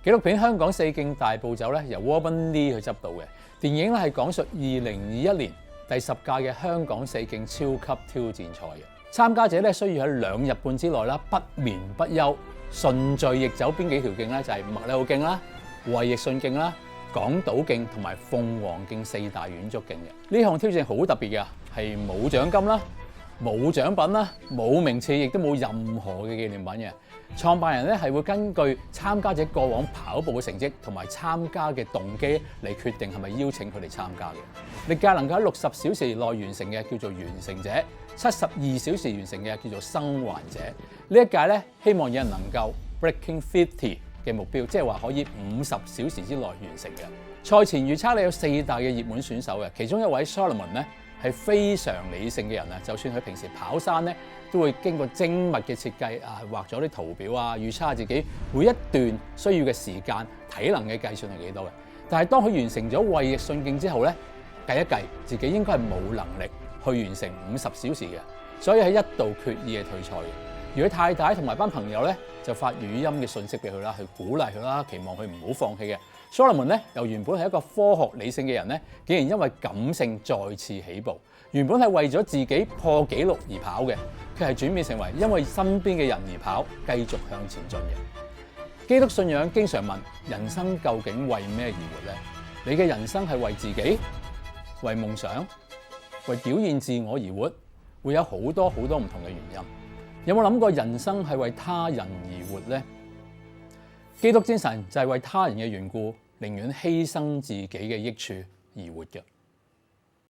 紀錄片《香港四徑大步走》咧，由 Robin Lee 去執導嘅電影咧，係講述2021年第10屆嘅香港四徑超級挑戰賽嘅參加者咧，需要喺2日半之內啦，不眠不休順序逆走邊幾條徑咧？就係麥理浩徑啦、衛奕信徑啦、港島徑同埋鳳凰徑4大遠足徑嘅。呢項挑戰好特別嘅，係冇獎金啦、冇獎品啦、冇名次，亦都冇任何嘅紀念品嘅。創辦人咧係會根據參加者過往跑步嘅成績同埋參加嘅動機嚟決定係咪邀請佢哋參加嘅。歷屆能夠喺60小時內完成嘅叫做完成者，72小時完成嘅叫做生還者。呢一屆咧希望有人能夠 breaking 50嘅目標，即係話可以50小時之內完成嘅。賽前預測咧有4大嘅熱門選手嘅，其中一位 Solomon 咧係非常理性嘅人啊，就算佢平時跑山咧，都會經過精密嘅設計啊，畫咗啲圖表啊，預測下自己每一段需要嘅時間、體能嘅計算係幾多嘅。但係當佢完成咗衛奕信徑之後咧，計一計自己應該係冇能力去完成50小時嘅，所以係一度決意係退賽嘅。而佢太太同埋班朋友咧就發語音嘅訊息俾佢啦，去鼓勵佢啦，期望佢唔好放棄嘅。Solomon 咧由原本係一個科學理性嘅人咧，竟然因為感性再次起步。原本係為咗自己破紀錄而跑嘅，佢係轉變成為因為身邊嘅人而跑，繼續向前進嘅。基督信仰經常問：人生究竟為咩而活呢？你嘅人生係為自己、為夢想、為表現自我而活，會有好多唔同嘅原因。有冇諗過人生係為他人而活呢？基督精神就係為他人嘅緣故，寧願犧牲自己嘅益處而活嘅。